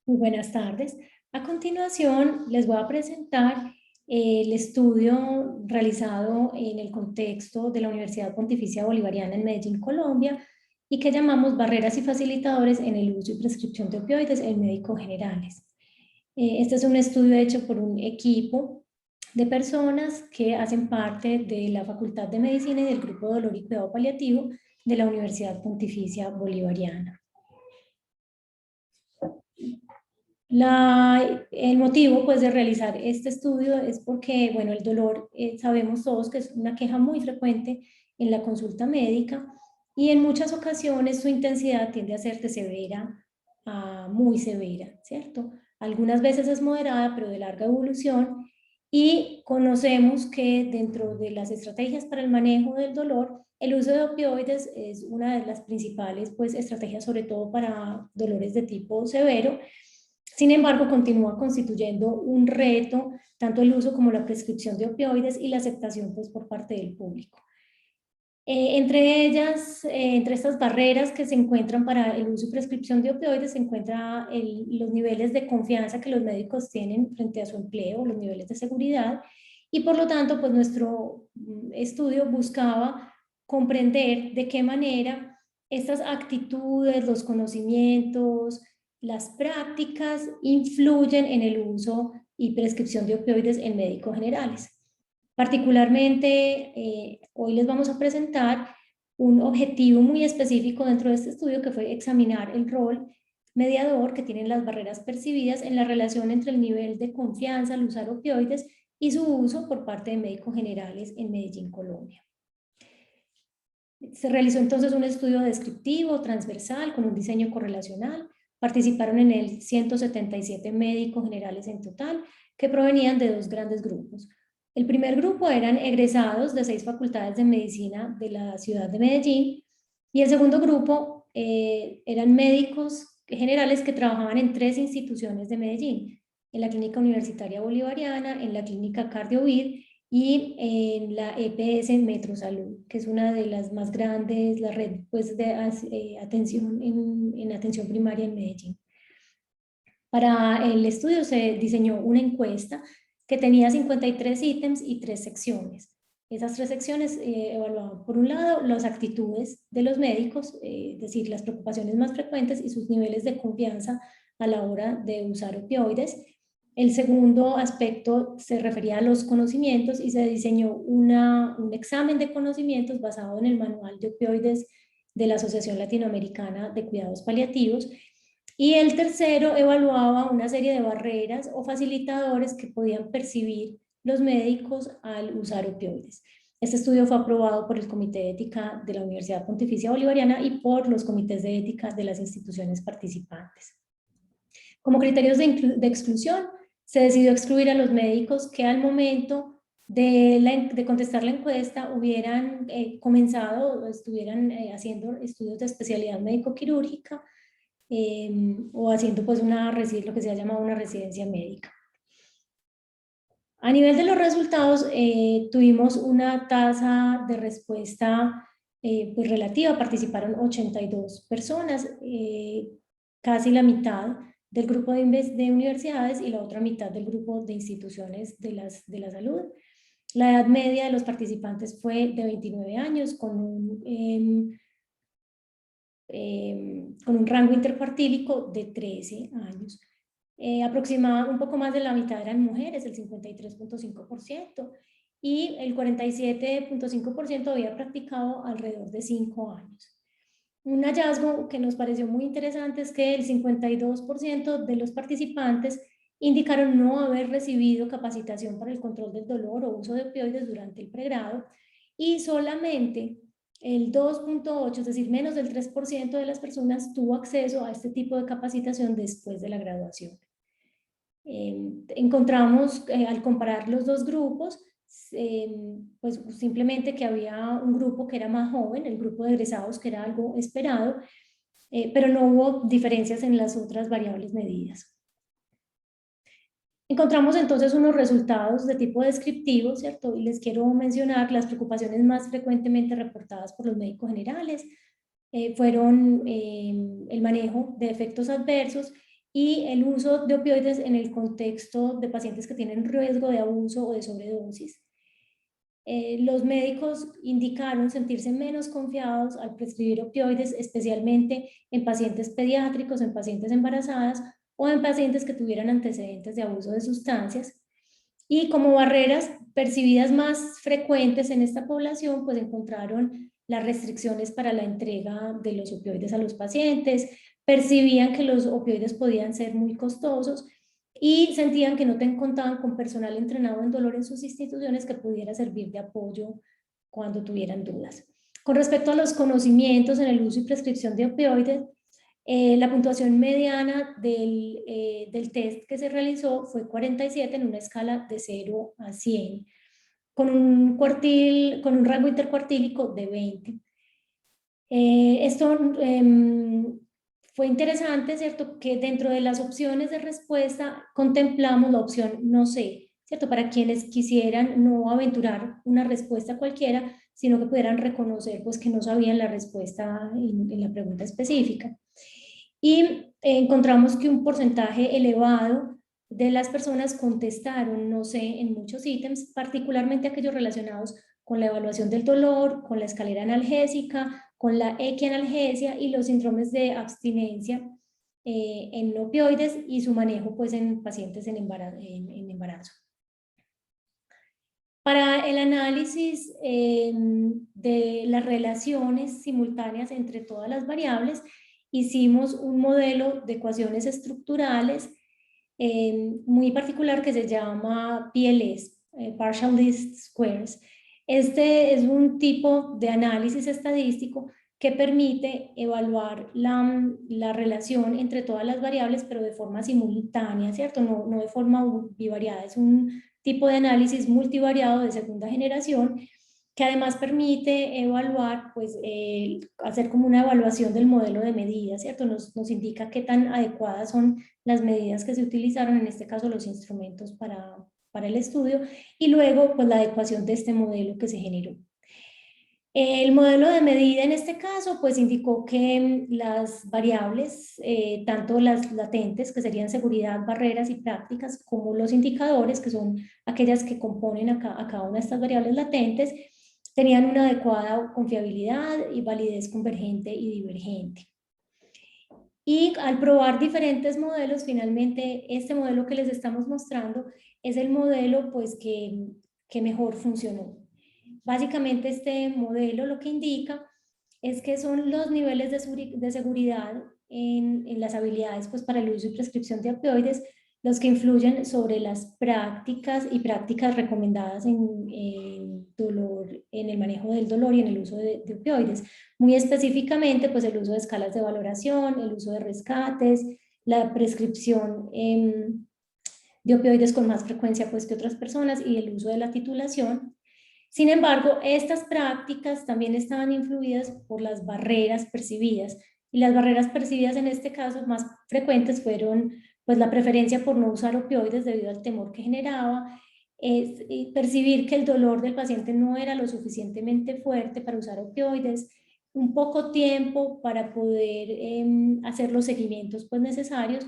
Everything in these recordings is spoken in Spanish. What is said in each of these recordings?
Muy buenas tardes. A continuación, les voy a presentar el estudio realizado en el contexto de la Universidad Pontificia Bolivariana en Medellín, Colombia, y que llamamos Barreras y Facilitadores en el uso y prescripción de opioides en médicos generales. Este es un estudio hecho por un equipo de personas que hacen parte de la Facultad de Medicina y del Grupo de Dolor y Cuidado Paliativo de la Universidad Pontificia Bolivariana. El motivo pues, de realizar este estudio es porque, bueno, el dolor sabemos todos que es una queja muy frecuente en la consulta médica y en muchas ocasiones su intensidad tiende a ser de severa a muy severa, ¿cierto? Algunas veces es moderada, pero de larga evolución, y conocemos que dentro de las estrategias para el manejo del dolor, el uso de opioides es una de las principales pues, estrategias, sobre todo para dolores de tipo severo. Sin embargo, continúa constituyendo un reto tanto el uso como la prescripción de opioides y la aceptación pues, por parte del público. Entre ellas, entre estas barreras que se encuentran para el uso y prescripción de opioides, se encuentran los niveles de confianza que los médicos tienen frente a su empleo, los niveles de seguridad, y por lo tanto, pues nuestro estudio buscaba comprender de qué manera estas actitudes, los conocimientos, las prácticas influyen en el uso y prescripción de opioides en médicos generales. Particularmente, hoy les vamos a presentar un objetivo muy específico dentro de este estudio, que fue examinar el rol mediador que tienen las barreras percibidas en la relación entre el nivel de confianza al usar opioides y su uso por parte de médicos generales en Medellín, Colombia. Se realizó entonces un estudio descriptivo, transversal, con un diseño correlacional. Participaron en él 177 médicos generales en total, que provenían de dos grandes grupos. El primer grupo eran egresados de 6 facultades de medicina de la ciudad de Medellín, y el segundo grupo eran médicos generales que trabajaban en 3 instituciones de Medellín: en la Clínica Universitaria Bolivariana, en la Clínica Cardiovid y en la EPS Metrosalud, que es una de las más grandes, la red pues, de atención en atención primaria en Medellín. Para el estudio se diseñó una encuesta que tenía 53 ítems y 3 secciones. Esas 3 secciones evaluaban, por un lado, las actitudes de los médicos, es decir, las preocupaciones más frecuentes y sus niveles de confianza a la hora de usar opioides. El segundo aspecto se refería a los conocimientos y se diseñó un examen de conocimientos basado en el manual de opioides de la Asociación Latinoamericana de Cuidados Paliativos. Y el tercero evaluaba una serie de barreras o facilitadores que podían percibir los médicos al usar opioides. Este estudio fue aprobado por el Comité de Ética de la Universidad Pontificia Bolivariana y por los comités de ética de las instituciones participantes. Como criterios de exclusión, se decidió excluir a los médicos que al momento de contestar la encuesta hubieran comenzado o estuvieran haciendo estudios de especialidad médico-quirúrgica, o haciendo pues lo que se ha llamado una residencia médica. A nivel de los resultados, tuvimos una tasa de respuesta pues relativa. Participaron 82 personas, casi la mitad del grupo de universidades y la otra mitad del grupo de instituciones de la salud. La edad media de los participantes fue de 29 años, con un rango intercuartílico de 13 años. Aproximadamente un poco más de la mitad eran mujeres, el 53.5%, y el 47.5% había practicado alrededor de 5 años. Un hallazgo que nos pareció muy interesante es que el 52% de los participantes indicaron no haber recibido capacitación para el control del dolor o uso de opioides durante el pregrado, y solamente el 2.8%, es decir, menos del 3% de las personas tuvo acceso a este tipo de capacitación después de la graduación. Encontramos, al comparar los dos grupos, pues simplemente que había un grupo que era más joven, el grupo de egresados, que era algo esperado, pero no hubo diferencias en las otras variables medidas. Encontramos entonces unos resultados de tipo descriptivo, ¿cierto? Y les quiero mencionar las preocupaciones más frecuentemente reportadas por los médicos generales. Fueron el manejo de efectos adversos y el uso de opioides en el contexto de pacientes que tienen riesgo de abuso o de sobredosis. Los médicos indicaron sentirse menos confiados al prescribir opioides, especialmente en pacientes pediátricos, en pacientes embarazadas o en pacientes que tuvieran antecedentes de abuso de sustancias. Y como barreras percibidas más frecuentes en esta población, pues encontraron las restricciones para la entrega de los opioides a los pacientes, percibían que los opioides podían ser muy costosos y sentían que no contaban con personal entrenado en dolor en sus instituciones que pudiera servir de apoyo cuando tuvieran dudas. Con respecto a los conocimientos en el uso y prescripción de opioides, la puntuación mediana del test que se realizó fue 47 en una escala de 0 a 100, con un rango intercuartílico de 20. Esto fue interesante, ¿cierto? Que dentro de las opciones de respuesta contemplamos la opción no sé, ¿cierto? Para quienes quisieran no aventurar una respuesta cualquiera, sino que pudieran reconocer pues, que no sabían la respuesta en la pregunta específica. Y encontramos que un porcentaje elevado de las personas contestaron no sé en muchos ítems, particularmente aquellos relacionados con la evaluación del dolor, con la escalera analgésica, con la equianalgesia y los síndromes de abstinencia en opioides y su manejo pues, en pacientes en embarazo. Para el análisis de las relaciones simultáneas entre todas las variables, hicimos un modelo de ecuaciones estructurales muy particular que se llama PLS, Partial Least Squares. Este es un tipo de análisis estadístico que permite evaluar la relación entre todas las variables, pero de forma simultánea, ¿cierto? No de forma bivariada, es un tipo de análisis multivariado de segunda generación que además permite evaluar, pues, hacer como una evaluación del modelo de medida, ¿cierto? Nos indica qué tan adecuadas son las medidas que se utilizaron, en este caso los instrumentos para el estudio, y luego, pues, la adecuación de este modelo que se generó. El modelo de medida en este caso pues indicó que las variables, tanto las latentes que serían seguridad, barreras y prácticas, como los indicadores que son aquellas que componen a cada una de estas variables latentes, tenían una adecuada confiabilidad y validez convergente y divergente. Y al probar diferentes modelos, finalmente este modelo que les estamos mostrando es el modelo pues que mejor funcionó. Básicamente este modelo lo que indica es que son los niveles de seguridad en las habilidades pues, para el uso y prescripción de opioides los que influyen sobre las prácticas y prácticas recomendadas en el manejo del dolor y en el uso de opioides. Muy específicamente, pues el uso de escalas de valoración, el uso de rescates, la prescripción de opioides con más frecuencia pues, que otras personas y el uso de la titulación. Sin embargo, estas prácticas también estaban influidas por las barreras percibidas, y las barreras percibidas en este caso más frecuentes fueron pues la preferencia por no usar opioides debido al temor que generaba, percibir que el dolor del paciente no era lo suficientemente fuerte para usar opioides, un poco tiempo para poder hacer los seguimientos pues necesarios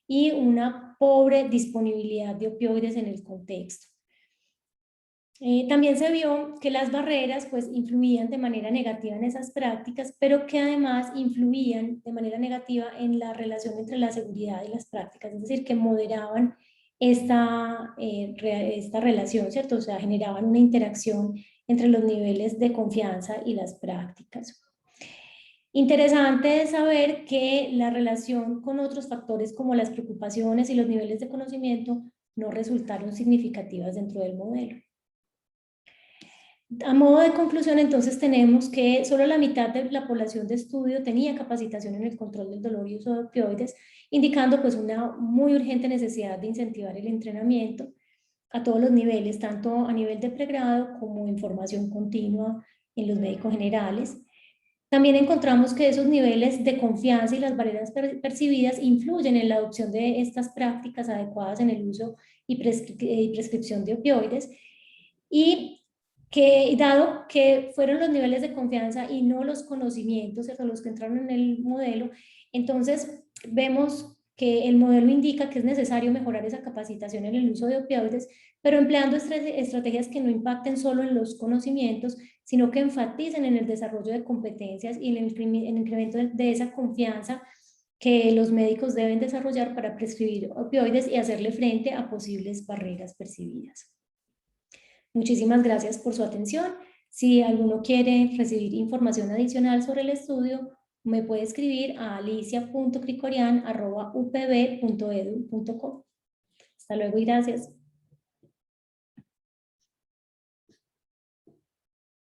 y una pobre disponibilidad de opioides en el contexto. También se vio que las barreras pues influían de manera negativa en esas prácticas, pero que además influían de manera negativa en la relación entre la seguridad y las prácticas, es decir, que moderaban esta relación, ¿cierto? O sea, generaban una interacción entre los niveles de confianza y las prácticas. Interesante es saber que la relación con otros factores como las preocupaciones y los niveles de conocimiento no resultaron significativas dentro del modelo. A modo de conclusión, entonces, tenemos que solo la mitad de la población de estudio tenía capacitación en el control del dolor y uso de opioides, indicando pues una muy urgente necesidad de incentivar el entrenamiento a todos los niveles, tanto a nivel de pregrado como en formación continua en los médicos generales. También encontramos que esos niveles de confianza y las barreras percibidas influyen en la adopción de estas prácticas adecuadas en el uso y prescripción de opioides, y que dado que fueron los niveles de confianza y no los conocimientos, ¿cierto? Los que entraron en el modelo, entonces vemos que el modelo indica que es necesario mejorar esa capacitación en el uso de opioides, pero empleando estrategias que no impacten solo en los conocimientos, sino que enfaticen en el desarrollo de competencias y en el incremento de esa confianza que los médicos deben desarrollar para prescribir opioides y hacerle frente a posibles barreras percibidas. Muchísimas gracias por su atención. Si alguno quiere recibir información adicional sobre el estudio, me puede escribir a alicia.cricorian@upb.edu.co. Hasta luego y gracias.